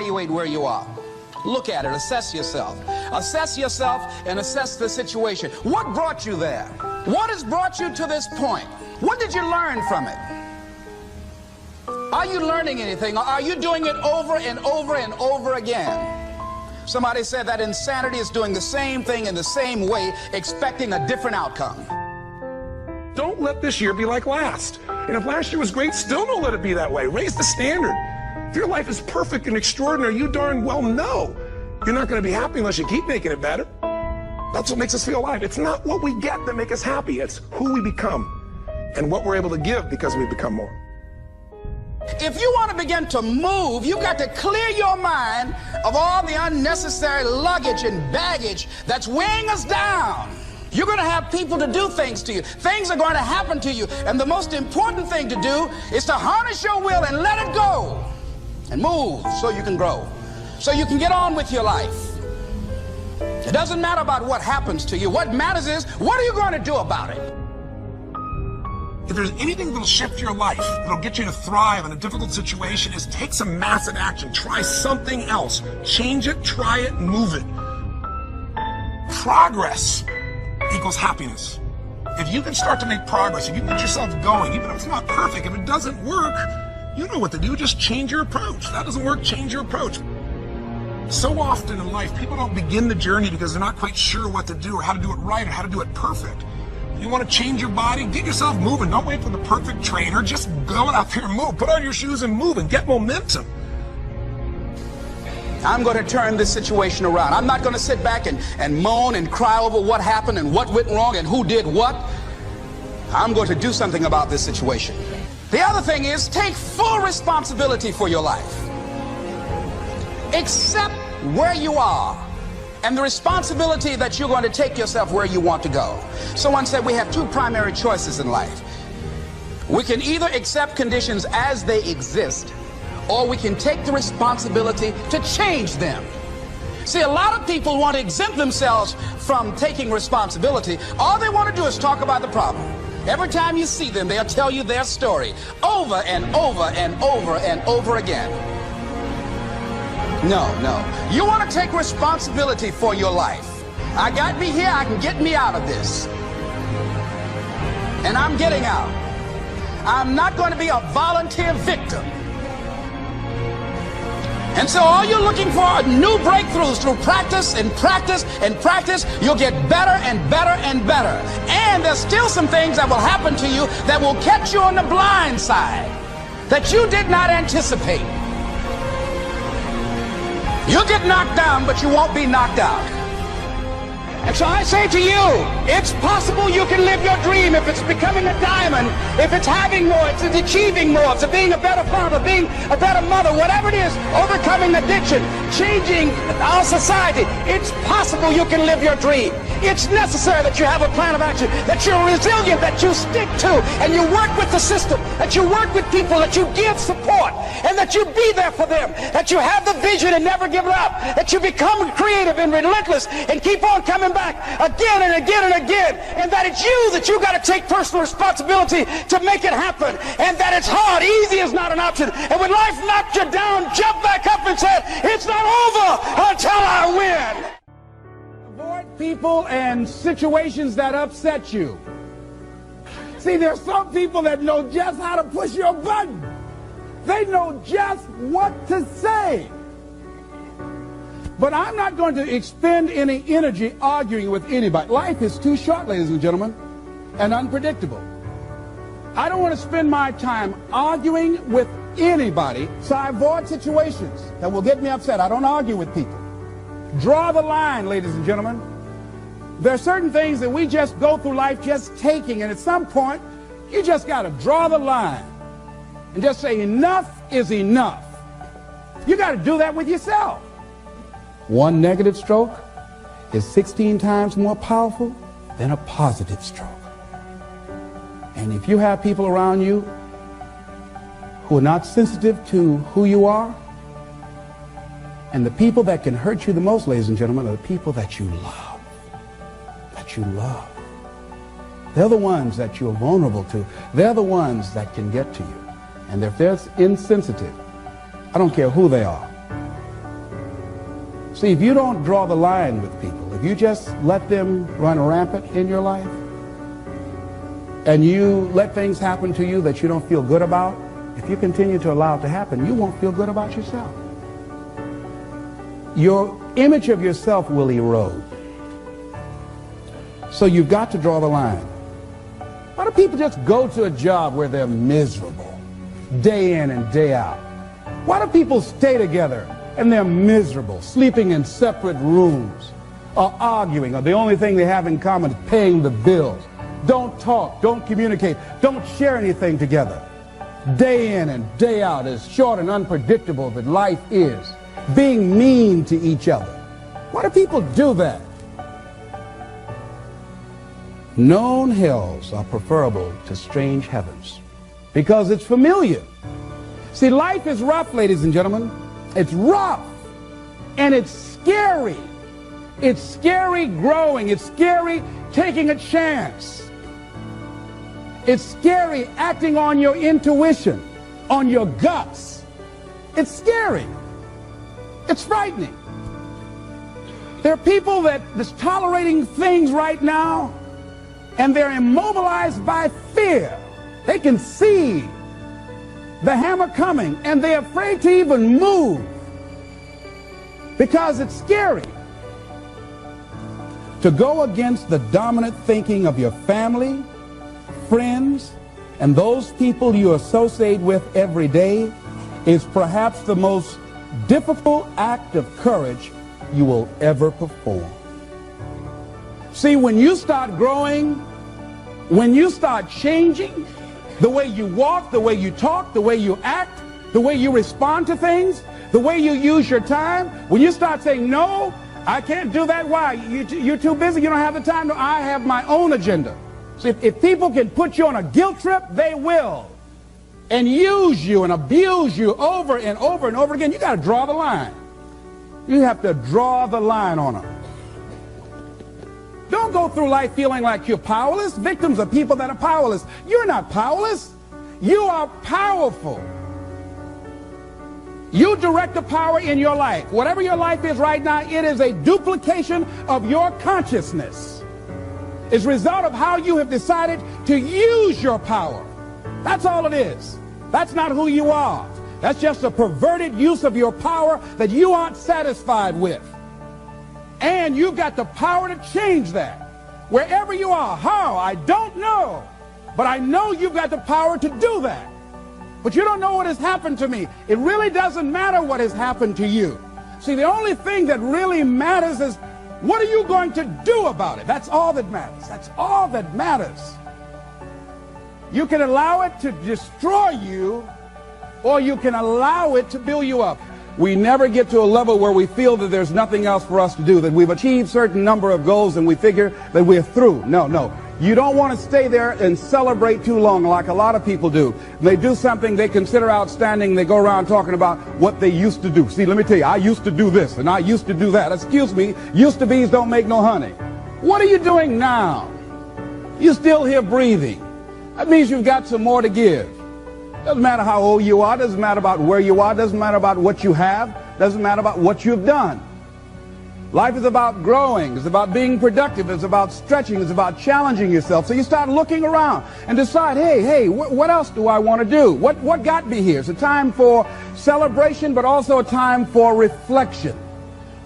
evaluate where you are. Look at it, assess yourself. Assess yourself and assess the situation. What brought you there? What has brought you to this point? What did you learn from it? Are you learning anything, or are you doing it over and over and over again? Somebody said that insanity is doing the same thing in the same way, expecting a different outcome. Don't let this year be like last. And if last year was great, still don't let it be that way. Raise the standard. If your life is perfect and extraordinary, you darn well know you're not going to be happy unless you keep making it better. That's what makes us feel alive. It's not what we get that makes us happy. It's who we become and what we're able to give because we become more. If you want to begin to move, you've got to clear your mind of all the unnecessary luggage and baggage that's weighing us down. You're going to have people to do things to you. Things are going to happen to you. And the most important thing to do is to harness your will and let it go and move so you can grow, so you can get on with your life. It doesn't matter about what happens to you. What matters is, what are you going to do about it? If there's anything that'll shift your life, that'll get you to thrive in a difficult situation, is take some massive action. Try something else. Change it, try it, move it. Progress equals happiness. If you can start to make progress, if you get yourself going, even if it's not perfect, if it doesn't work, you know what to do. Just change your approach. That doesn't work, change your approach. So often in life, people don't begin the journey because they're not quite sure what to do or how to do it right or how to do it perfect. You want to change your body? Get yourself moving. Don't wait for the perfect trainer. Just go out there and move. Put on your shoes and move and get momentum. I'm going to turn this situation around. I'm not going to sit back and moan and cry over what happened and what went wrong and who did what. I'm going to do something about this situation. The other thing is, take full responsibility for your life. Accept where you are and the responsibility that you're going to take yourself where you want to go. Someone said we have two primary choices in life. We can either accept conditions as they exist, or we can take the responsibility to change them. See, a lot of people want to exempt themselves from taking responsibility. All they want to do is talk about the problem. Every time you see them, they'll tell you their story over and over and over and over again. No. You want to take responsibility for your life. I got me here, I can get me out of this. And I'm getting out. I'm not going to be a volunteer victim. And so all you're looking for are new breakthroughs through practice and practice and practice. You'll get better and better and better. And there's still some things that will happen to you that will catch you on the blind side that you did not anticipate. You'll get knocked down, but you won't be knocked out. And so I say to you, it's possible you can live your dream if it's becoming a diamond, if it's having more, if it's achieving more, if it's being a better father, being a better mother, whatever it is, overcoming addiction, changing our society. It's possible you can live your dream. It's necessary that you have a plan of action, that you're resilient, that you stick to, and you work with the system, that you work with people, that you give support, and that you be there for them, that you have the vision and never give it up, that you become creative and relentless and keep on coming back again and again and again, and that it's you that you got to take personal responsibility to make it happen, and that it's hard. Easy is not an option. And when life knocks you down, jump back up and say, it's not over until I win. Avoid people and situations that upset you. See, there's some people that know just how to push your button. They know just what to say. But I'm not going to expend any energy arguing with anybody. Life is too short, ladies and gentlemen, and unpredictable. I don't want to spend my time arguing with anybody, so I avoid situations that will get me upset. I don't argue with people. Draw the line, ladies and gentlemen. There are certain things that we just go through life just taking, and at some point, you just got to draw the line and just say enough is enough. You got to do that with yourself. One negative stroke is 16 times more powerful than a positive stroke. And if you have people around you who are not sensitive to who you are, and the people that can hurt you the most, ladies and gentlemen, are the people that you love. That you love. They're the ones that you're vulnerable to. They're the ones that can get to you. And if they're insensitive, I don't care who they are, See, if you don't draw the line with people, if you just let them run rampant in your life, and you let things happen to you that you don't feel good about, if you continue to allow it to happen, you won't feel good about yourself. Your image of yourself will erode. So you've got to draw the line. Why do people just go to a job where they're miserable, day in and day out? Why do people stay together and they're miserable, sleeping in separate rooms, or arguing, or the only thing they have in common is paying the bills? Don't talk, don't communicate, don't share anything together. Day in and day out, as short and unpredictable that life is, being mean to each other. Why do people do that? Known hells are preferable to strange heavens because it's familiar. See, life is rough, ladies and gentlemen. It's rough and it's scary. It's scary growing. It's scary taking a chance. It's scary acting on your intuition, on your guts. It's scary. It's frightening. There are people that's tolerating things right now, and they're immobilized by fear. They can see the hammer coming, and they're afraid to even move because it's scary. To go against the dominant thinking of your family, friends, and those people you associate with every day is perhaps the most difficult act of courage you will ever perform. See, when you start growing, when you start changing the way you walk, the way you talk, the way you act, the way you respond to things, the way you use your time, when you start saying, no, I can't do that. Why? You're too busy. You don't have the time. No, I have my own agenda. So if people can put you on a guilt trip, they will. And use you and abuse you over and over and over again. You got to draw the line. You have to draw the line on them. Don't go through life feeling like you're powerless. Victims are people that are powerless. You're not powerless. You are powerful. You direct the power in your life. Whatever your life is right now, it is a duplication of your consciousness. It's a result of how you have decided to use your power. That's all it is. That's not who you are. That's just a perverted use of your power that you aren't satisfied with. And you've got the power to change that. Wherever you are, how, I don't know. But I know you've got the power to do that. But you don't know what has happened to me. It really doesn't matter what has happened to you. See, the only thing that really matters is what are you going to do about it? That's all that matters. That's all that matters. You can allow it to destroy you, or you can allow it to build you up. We never get to a level where we feel that there's nothing else for us to do, that we've achieved a certain number of goals and we figure that we're through. No. You don't want to stay there and celebrate too long like a lot of people do. They do something they consider outstanding, they go around talking about what they used to do. See, let me tell you, I used to do this and I used to do that. Excuse me, used to be's don't make no honey. What are you doing now? You're still here breathing. That means you've got some more to give. Doesn't matter how old you are, doesn't matter about where you are, doesn't matter about what you have, doesn't matter about what you've done. Life is about growing, it's about being productive, it's about stretching, it's about challenging yourself. So you start looking around and decide, hey, what else do I want to do? What got me here? It's a time for celebration, but also a time for reflection.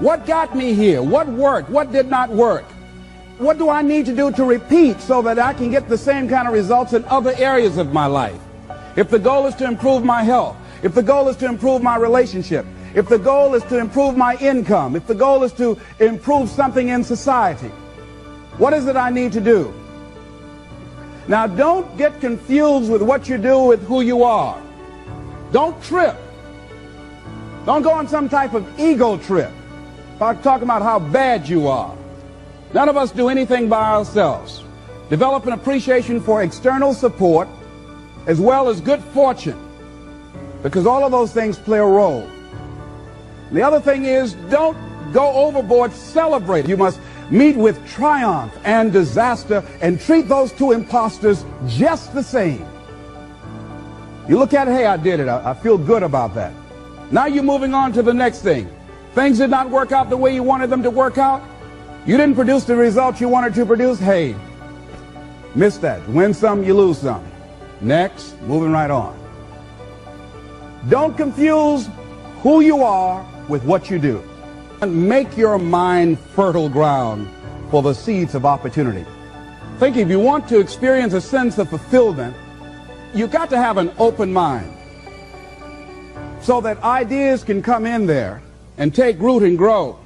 What got me here? What worked? What did not work? What do I need to do to repeat so that I can get the same kind of results in other areas of my life? If the goal is to improve my health, if the goal is to improve my relationship, if the goal is to improve my income, if the goal is to improve something in society, what is it I need to do? Now, don't get confused with what you do with who you are. Don't trip. Don't go on some type of ego trip about talking about how bad you are. None of us do anything by ourselves. Develop an appreciation for external support as well as good fortune, because all of those things play a role. The other thing is, don't go overboard celebrating. You must meet with triumph and disaster and treat those two imposters just the same. You look at it, hey, I did it. I feel good about that. Now you're moving on to the next thing. Things did not work out the way you wanted them to work out. You didn't produce the results you wanted to produce. Hey, miss that. Win some, you lose some. Next, moving right on. Don't confuse who you are with what you do. And make your mind fertile ground for the seeds of opportunity. Think if you want to experience a sense of fulfillment, you've got to have an open mind so that ideas can come in there and take root and grow.